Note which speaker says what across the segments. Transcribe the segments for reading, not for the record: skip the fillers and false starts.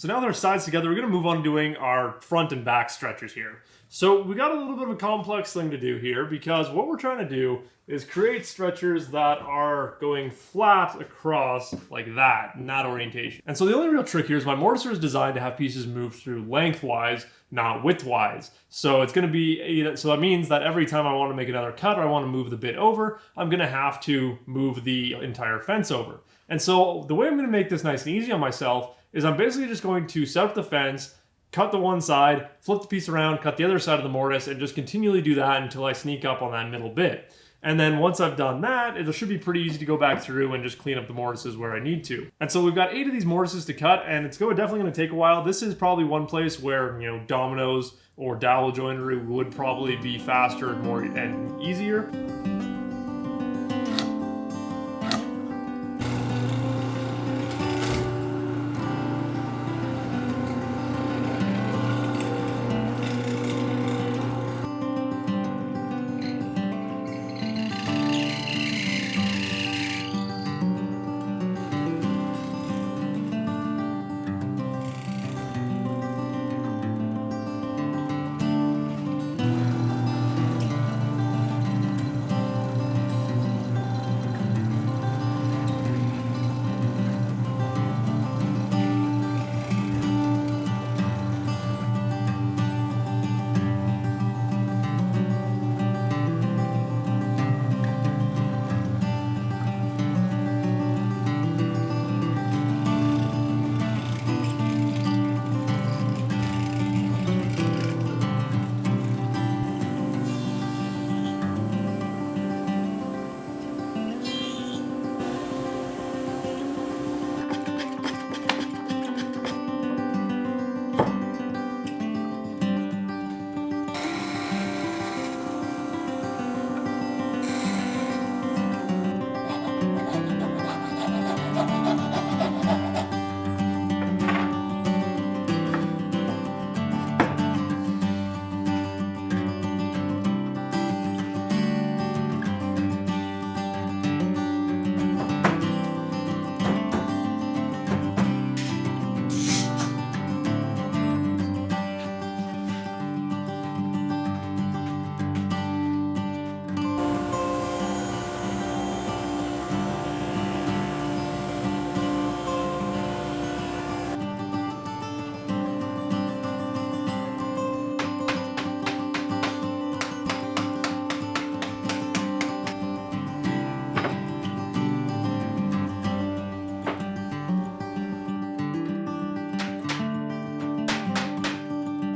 Speaker 1: So now that our sides together, we're going to move on to doing our front and back stretchers here. So we got a little bit of a complex thing to do here because what we're trying to do is create stretchers that are going flat across like that, in that orientation. And so the only real trick here is my mortiser is designed to have pieces move through lengthwise, not widthwise. So it's going to be, so that means that every time I want to make another cut or I want to move the bit over, I'm going to have to move the entire fence over. And so the way I'm going to make this nice and easy on myself is I'm basically just going to set up the fence, cut the one side, flip the piece around, cut the other side of the mortise, and just continually do that until I sneak up on that middle bit. And then once I've done that, it should be pretty easy to go back through and just clean up the mortises where I need to. And so we've got 8 of these mortises to cut, and it's definitely going to take a while. This is probably one place where, dominoes or dowel joinery would probably be faster and more and easier.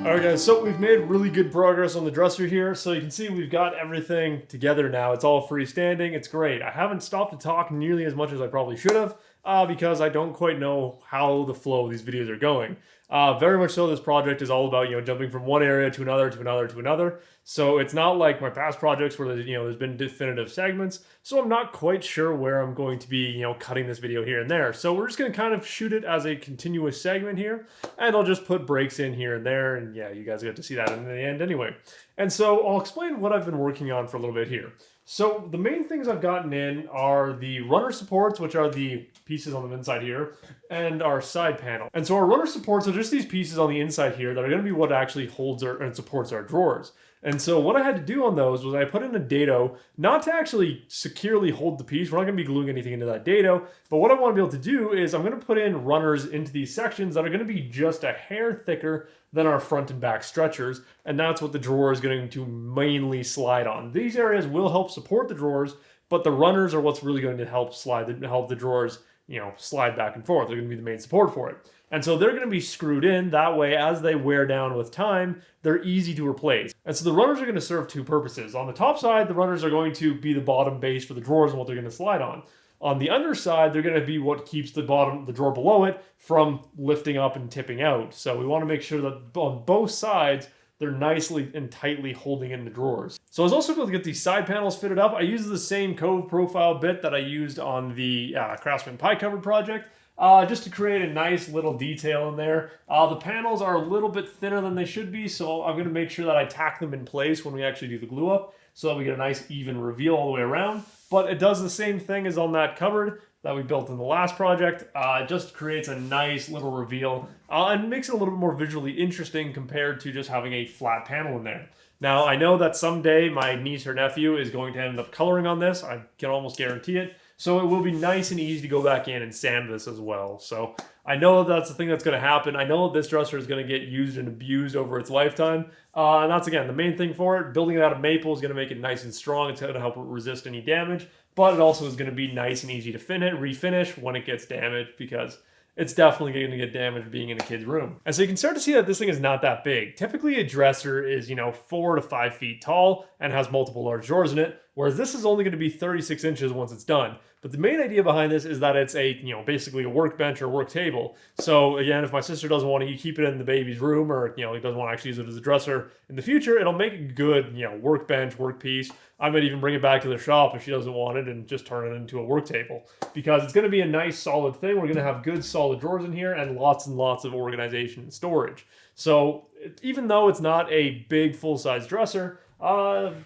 Speaker 1: Alright guys, so we've made really good progress on the dresser here. So you can see we've got everything together now. It's all freestanding. It's great. I haven't stopped to talk nearly as much as I probably should have because I don't quite know how the flow of these videos are going. Very much so, this project is all about, jumping from one area to another, to another, to another. So it's not like my past projects where, there's been definitive segments. So I'm not quite sure where I'm going to be, cutting this video here and there. So we're just going to kind of shoot it as a continuous segment here. And I'll just put breaks in here and there. And yeah, you guys get to see that in the end anyway. And so I'll explain what I've been working on for a little bit here. So the main things I've gotten in are the runner supports, which are the pieces on the inside here, and our side panel. And so our runner supports are just these pieces on the inside here that are going to be what actually holds and supports our drawers. And so what I had to do on those was I put in a dado, not to actually securely hold the piece. We're not going to be gluing anything into that dado. But what I want to be able to do is I'm going to put in runners into these sections that are going to be just a hair thicker than our front and back stretchers. And that's what the drawer is going to mainly slide on. These areas will help support the drawers, but the runners are what's really going to help the drawers, slide back and forth. They're going to be the main support for it. And so they're going to be screwed in. That way, as they wear down with time, they're easy to replace. And so the runners are going to serve two purposes. On the top side, the runners are going to be the bottom base for the drawers and what they're going to slide on. On the underside, they're going to be what keeps the drawer below it from lifting up and tipping out. So we want to make sure that on both sides, they're nicely and tightly holding in the drawers. So I was also able to get these side panels fitted up. I used the same Cove profile bit that I used on the Craftsman pie cover project. Just to create a nice little detail in there. The panels are a little bit thinner than they should be, so I'm going to make sure that I tack them in place when we actually do the glue up, so that we get a nice even reveal all the way around. But it does the same thing as on that cupboard. that we built in the last project. It just creates a nice little reveal and makes it a little bit more visually interesting compared to just having a flat panel in there. Now, I know that someday my niece or nephew is going to end up coloring on this. I can almost guarantee it. So it will be nice and easy to go back in and sand this as well. So I know that's the thing that's going to happen. I know this dresser is going to get used and abused over its lifetime. And that's, again, the main thing for it. Building it out of maple is going to make it nice and strong. It's going to help it resist any damage. But it also is going to be nice and easy to refinish when it gets damaged, because it's definitely going to get damaged being in a kid's room. And so you can start to see that this thing is not that big. Typically a dresser is, 4 to 5 feet tall and has multiple large drawers in it, whereas this is only going to be 36 inches once it's done. But the main idea behind this is that it's basically a workbench or work table. So again, if my sister doesn't want to keep it in the baby's room, or, he doesn't want to actually use it as a dresser in the future, it'll make a good, workbench, work piece. I might even bring it back to the shop if she doesn't want it and just turn it into a work table, because it's going to be a nice solid thing. We're going to have good solid drawers in here and lots of organization and storage. So even though it's not a big full-size dresser,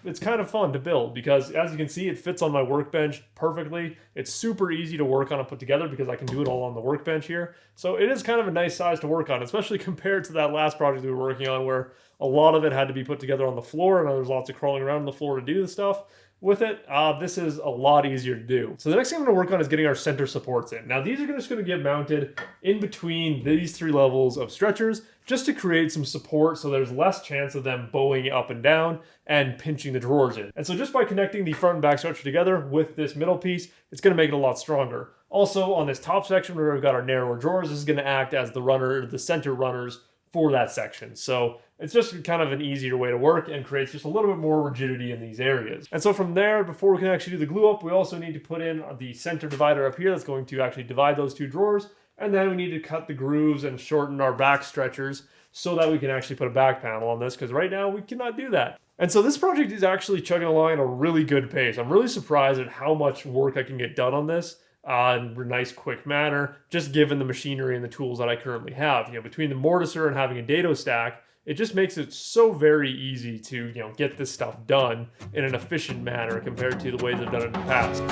Speaker 1: it's kind of fun to build, because as you can see, it fits on my workbench perfectly. It's super easy to work on and put together because I can do it all on the workbench here. So it is kind of a nice size to work on, especially compared to that last project we were working on where a lot of it had to be put together on the floor and there's lots of crawling around on the floor to do the stuff. With it, this is a lot easier to do. So the next thing I'm going to work on is getting our center supports in. Now these are just going to get mounted in between these 3 levels of stretchers just to create some support so there's less chance of them bowing up and down and pinching the drawers in. And so just by connecting the front and back stretcher together with this middle piece, it's going to make it a lot stronger. Also on this top section where we've got our narrower drawers, this is going to act as the center runners for that section. So it's just kind of an easier way to work and creates just a little bit more rigidity in these areas. And so from there, before we can actually do the glue up, we also need to put in the center divider up here that's going to actually divide those 2 drawers. And then we need to cut the grooves and shorten our back stretchers so that we can actually put a back panel on this, because right now we cannot do that. And so this project is actually chugging along at a really good pace. I'm really surprised at how much work I can get done on this in a nice quick manner, just given the machinery and the tools that I currently have. Between the mortiser and having a dado stack, it just makes it so very easy to get this stuff done in an efficient manner compared to the ways I've done it in the past.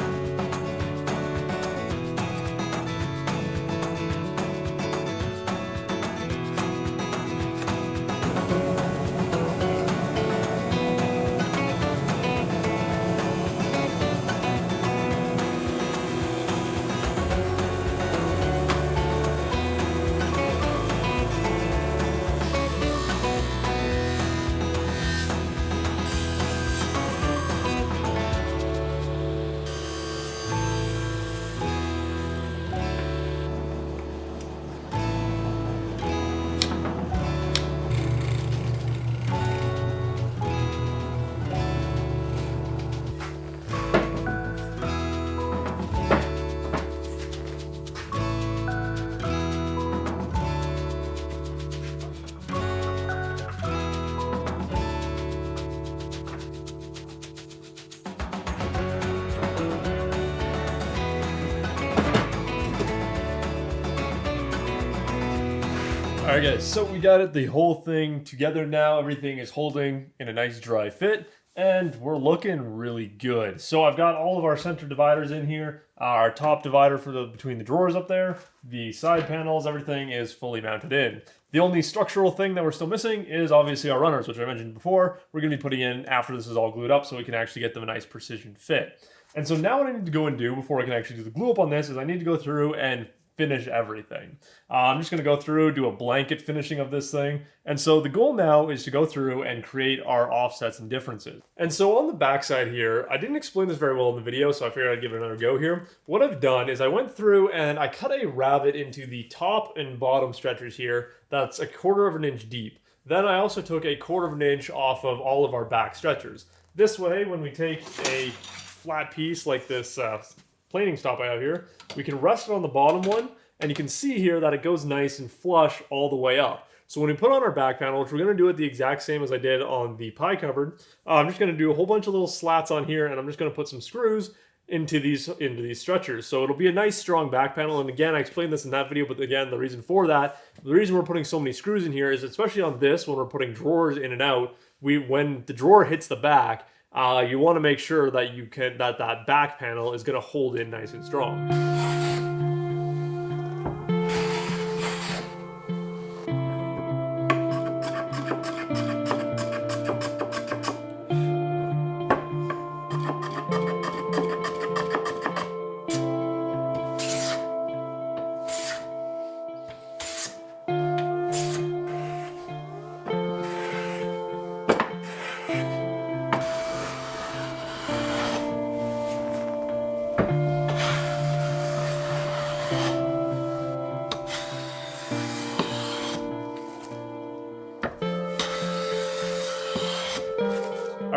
Speaker 1: Alright guys, so we got the whole thing together now. Everything is holding in a nice dry fit, and we're looking really good. So I've got all of our center dividers in here, our top divider for between the drawers up there, the side panels, everything is fully mounted in. The only structural thing that we're still missing is obviously our runners, which I mentioned before. We're going to be putting in after this is all glued up so we can actually get them a nice precision fit. And so now what I need to go and do before I can actually do the glue up on this is I need to go through and finish everything. I'm just going to go through, do a blanket finishing of this thing. And so the goal now is to go through and create our offsets and differences. And so on the back side here, I didn't explain this very well in the video, so I figured I'd give it another go here. What I've done is I went through and I cut a rabbet into the top and bottom stretchers here that's 1/4 of an inch deep. Then I also took 1/4 of an inch off of all of our back stretchers. This way, when we take a flat piece like this planing stop I have here, we can rest it on the bottom one, and you can see here that it goes nice and flush all the way up. So when we put on our back panel, which we're going to do it the exact same as I did on the pie cupboard, I'm just going to do a whole bunch of little slats on here, and I'm just going to put some screws into these stretchers. So it'll be a nice strong back panel. And again, I explained this in that video, but again, the reason we're putting so many screws in here is especially on this, when we're putting drawers in and out, when the drawer hits the back, you want to make sure that that back panel is going to hold in nice and strong.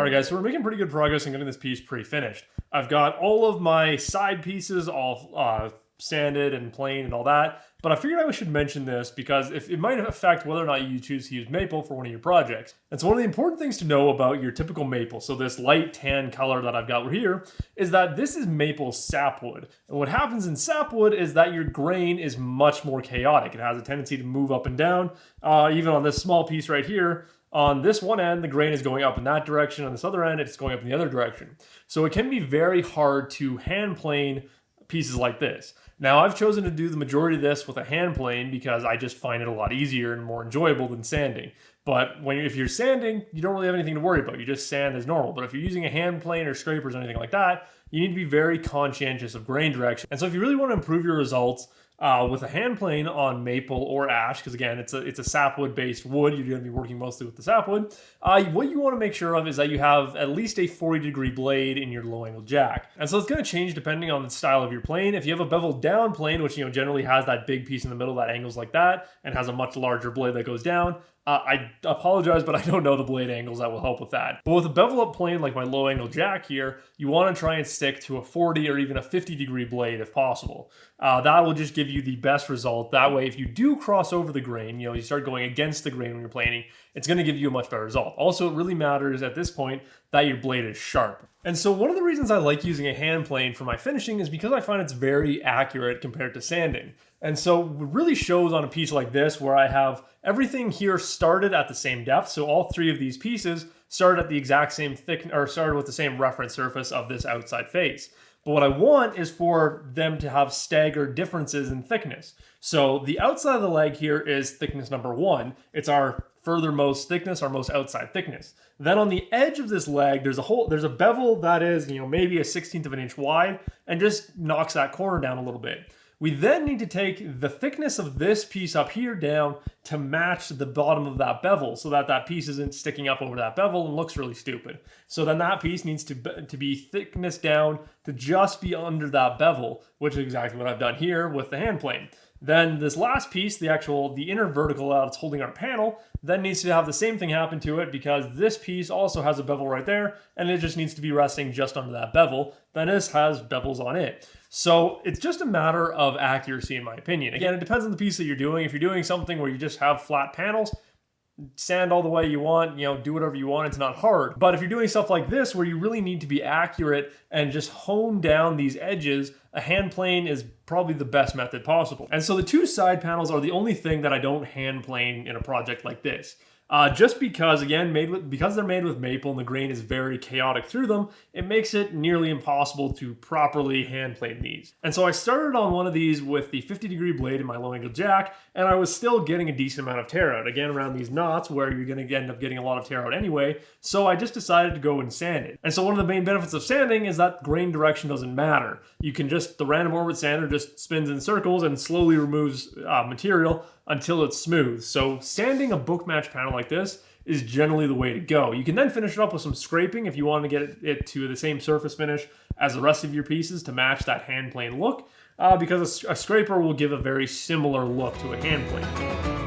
Speaker 1: Alright guys, so we're making pretty good progress in getting this piece pre-finished. I've got all of my side pieces all sanded and planed and all that, but I figured I should mention this because it might affect whether or not you choose to use maple for one of your projects. And so one of the important things to know about your typical maple, so this light tan color that I've got here, is that this is maple sapwood. And what happens in sapwood is that your grain is much more chaotic. It has a tendency to move up and down. Even on this small piece right here, on this one end, the grain is going up in that direction. On this other end, it's going up in the other direction. So it can be very hard to hand plane pieces like this. Now, I've chosen to do the majority of this with a hand plane because I just find it a lot easier and more enjoyable than sanding. But if you're sanding, you don't really have anything to worry about. You just sand as normal. But if you're using a hand plane or scrapers or anything like that, you need to be very conscientious of grain direction. And so if you really want to improve your results, with a hand plane on maple or ash, because again, it's a sapwood based wood, you're going to be working mostly with the sapwood. What you want to make sure of is that you have at least a 40-degree blade in your low angle jack. And so it's going to change depending on the style of your plane. If you have a beveled down plane, which generally has that big piece in the middle that angles like that and has a much larger blade that goes down, I apologize, but I don't know the blade angles that will help with that. But with a bevel up plane like my low angle jack here, you want to try and stick to a 40 or even a 50-degree blade if possible. That will just give you the best result. That way, if you do cross over the grain, you start going against the grain when you're planing, it's going to give you a much better result. Also, it really matters at this point that your blade is sharp. And so one of the reasons I like using a hand plane for my finishing is because I find it's very accurate compared to sanding. And so it really shows on a piece like this where I have everything here started at the same depth. So all three of these pieces started at the exact same thickness, or started with the same reference surface of this outside face. But what I want is for them to have staggered differences in thickness. So the outside of the leg here is thickness number 1. It's our furthermost thickness, our most outside thickness. Then on the edge of this leg, there's a bevel that is, maybe a 1/16 of an inch wide and just knocks that corner down a little bit. We then need to take the thickness of this piece up here down to match the bottom of that bevel so that that piece isn't sticking up over that bevel and looks really stupid. So then that piece needs to be thickness down to just be under that bevel, which is exactly what I've done here with the hand plane. Then this last piece, the inner vertical that's holding our panel, then needs to have the same thing happen to it because this piece also has a bevel right there and it just needs to be resting just under that bevel. Then this has bevels on it. So it's just a matter of accuracy in my opinion. Again, it depends on the piece that you're doing. If you're doing something where you just have flat panels, sand all the way you want, do whatever you want, it's not hard. But if you're doing stuff like this where you really need to be accurate and just hone down these edges, a hand plane is probably the best method possible. And so the two side panels are the only thing that I don't hand plane in a project like this. Just because, again, because they're made with maple and the grain is very chaotic through them, it makes it nearly impossible to properly hand plane these. And so I started on one of these with the 50-degree blade in my low angle jack, and I was still getting a decent amount of tear out. Again, around these knots where you're going to end up getting a lot of tear out anyway, so I just decided to go and sand it. And so one of the main benefits of sanding is that grain direction doesn't matter. You can the random orbit sander just spins in circles and slowly removes material until it's smooth. So sanding a book match panel like this is generally the way to go. You can then finish it up with some scraping if you want to get it to the same surface finish as the rest of your pieces to match that hand plane look, because a scraper will give a very similar look to a hand plane.